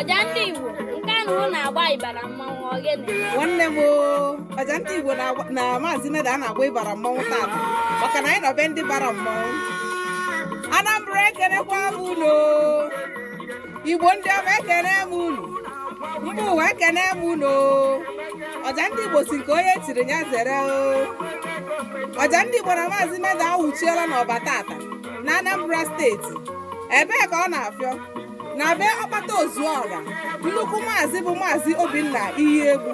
Ojandiigbo nke ahụ na-agba ịbara mmanwụ ogene. Nwanne m Ojandiigbo na Maazi Meda na-agba ịbara mmanwụ tata maka na anyị nọ be ndị bara mmanwụ. Anambra ekenekwa m unu, Igbo ndị ọma ekene m unu, mba ụwa ekene m unu. Ojandiigbo si nke onye tiri ya zere Ojandiigbo na Maazi Meda awụchiela n'ọba tata na Anambra steeti. Ebee ka ọ na-afịọ? Na be ọkpata Ozuọra, nnukwu maazị bụ Maazi Obinna Iyiegbu.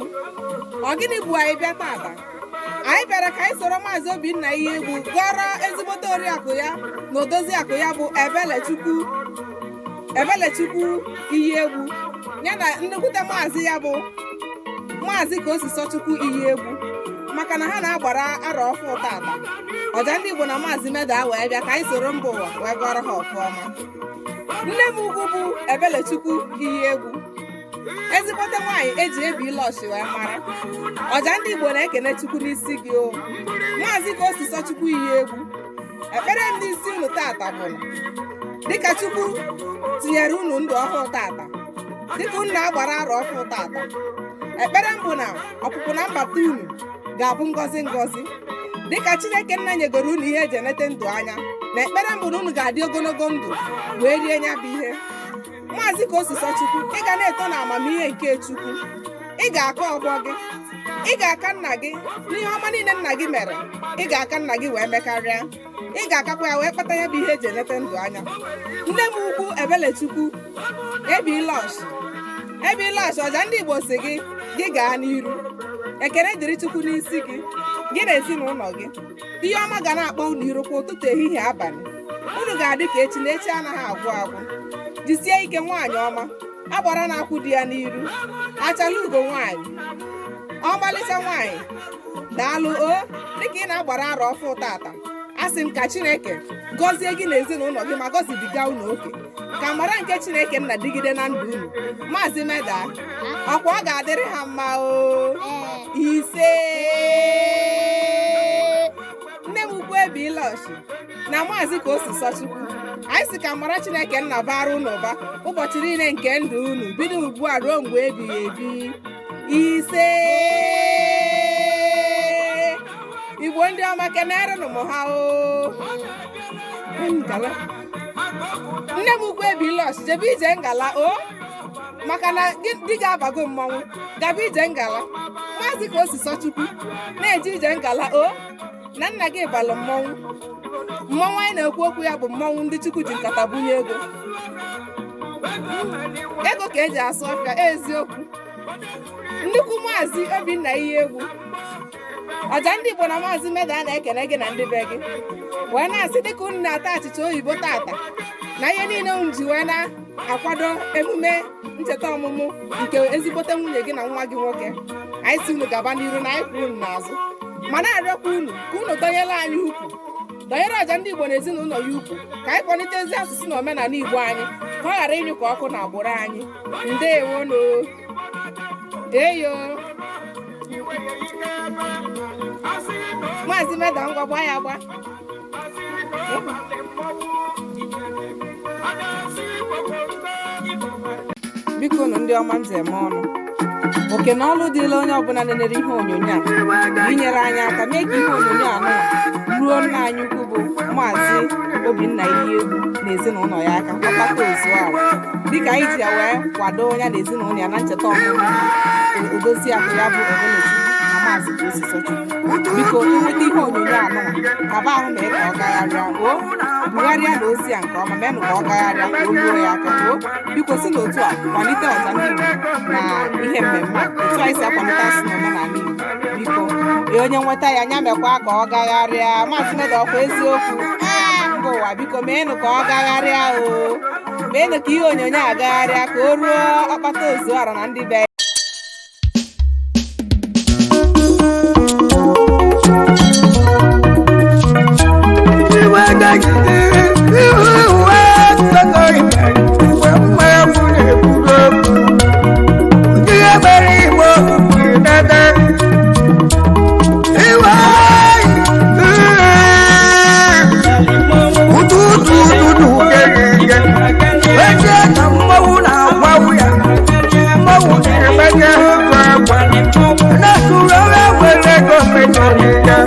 Ọ gịnị bụ anyị bịa tata? Anyị bịara ka anyị soro Maazi Obinna Iyiegbu gọrọ ezigbote oriakụ ya na Odoziaku ya bụ Ebelechukwu Iyiegbu ya na nnekwute maazị ya bụ Maazi Kosisochukwu Iyiegbu, maka na ha na-agbara arọ ọfụ tata. Ojandiigbo na Maazi Meda wee bịa ka anyị soro mba ụwa wee gọrọ ha ọfụma. Nne m ugwu bụ Ebelechukwu Iyiegbu, ezigbote nwaanyị eji ebi ịlọshi wee mara. Ojandiigbo na-ekene Chukwu n'isi gị o Maazi Kosisochukwu Iyiegbu. Ekpere m n'isi unu tata bụ dịka Chukwu tinyere unu ndụ ọhụụ tata, dịka unu na-agbara arọ ọhụụ tata. Ekpere m bụ na ọpụpụ na mbata unu ga-abụ ngọzi ngọzi, dịka Chineke nna nyegoro unu ihe eji enete ndụ anya. Na ekpere m bụ na unu ga-adị ogologo ndụ wee rie nya bụ ihe. Maazi Kosisochukwu, ị ga na-eto na amamihe nke Chukwu. Ị ga-aka ọgbọ gị, ị ga-aka nna gị n'ihe ọma niile nna gị mere. Ị ga-aka nna gị wee mekarịa, ị ga-akakwa ya wee kpata ya bụ ihe eji enete ndụ anya. Nne m ukwu Ebelechukwu ebilash Ojandiigbo si gị gaa n'iru. Ekele dịrị Chukwu n'isi gị na ezinụlọ gị. Ihe ọma ga na-akpọ unu iru kwa ụtụtụ, ehihie, abalị. Unu ga-adị ka echi na echi anaghị agwụ agwụ. Jisie ike nwaanyị ọma, agbara na-akwụ di ya n'iru. Achala ugo nwaanyị, ọmalịcha nwaanyị. Daalụ dịka ị na-agbara arọ ọfụ tata. Asị m ka Chineke gọzie gị na ezinụlọ gị ma gọzibiga unu oke. Ka mara nke Chineke nna dịgide na ndụ unu. Maazi Meda, ọkwa ọ ga-adịrị ha mma ise. Nne m ukwu ebilashi na Maazi Kosisochukwu, anyị si ka mara Chineke nna bara unu ụba ụbọchị niile nke ndụ unu, bido ugbu a ruo mgbe ebighị ebi ise. Igbo ndị ọma kenerenụ m ha Nne m ukwu ebilashi, jebe ije ngala maka na di ga-abago mmanwụ, gaba ije ngala. Maazi Kosisochukwu na-eje ije ngala na nna gị balụ mmọnwụ anyị na-ekwu okwu ya bụ mmọnwụ ndị Chukwu ji nkata bunye ego ka eji asụ ọfịa, eziokwu. Nnukwu Maazi Obinna Iyiegbu, Ojandiigbo na Maazi Meda na-ekene gị na ndị be gị wee na-asị dịka unu na-ata achịcha oyibo tata na ihe niile unu ji wee na-akwado emume ncheta ọmụmụ nke ezigbote nwunye gị na nwa gị nwoke. Anyị si unu gaba n'iru na anyị kwụ unu n'azụ, ma na-arịọkwa unu ka unu dọnyere anyị ukwu, dọnyere Ojandiigbo na ezinụlọ ya ukwu, ka anyị kwalite ezi asụsụ na omenala Igbo anyị, ka ọ ghara ịnyụ ka ọkụ na agbụrụ anyị. Ndeewono eyo Maazi Meda, ngwa gbaa ya agba. Biko unu ndị ọma nze eme ọnụ, oke na ọlụ dịla onye ọbụla na-enere ihe onyonyo a inyere anyị aka mee ka ihe onyonyo a ruo nna anyị ukwu bụ Maazi Obinna Iyiegbu na ezinụlọ ya aka ọkpata Ozuọra, dịka anyị ji ya wee kwado ya na ezinụlọ ya na ncheta ọmụmụ Odoziaku ya bụ Ebelechukwu na Maazi Kosisochukwu. Biko nweta ihe onyonyo kaba ahụ mee ka ọ gagharịa bugharịa na ozi ya nke ọma, meenụ ka ọ gagharịa ka o ruo ya aka. Biko si n'otu a kwalite Ojandiigbo na ihe mmemme otu anyị si akwalite asụ na omenala Igbo. Biko onye nweta ya nya mekwa ka ọ gagharịa. Maazi Meda, ọkwa eziokwu mba ụwa, biko meenụ ka ọ gagharịa meenụ ka ihe onyonyo a gagharịa ka o ruo ọkpata Ozuọra na ndị be ga-ahụ akwa na kụrọwa were gọọmenti ọdịda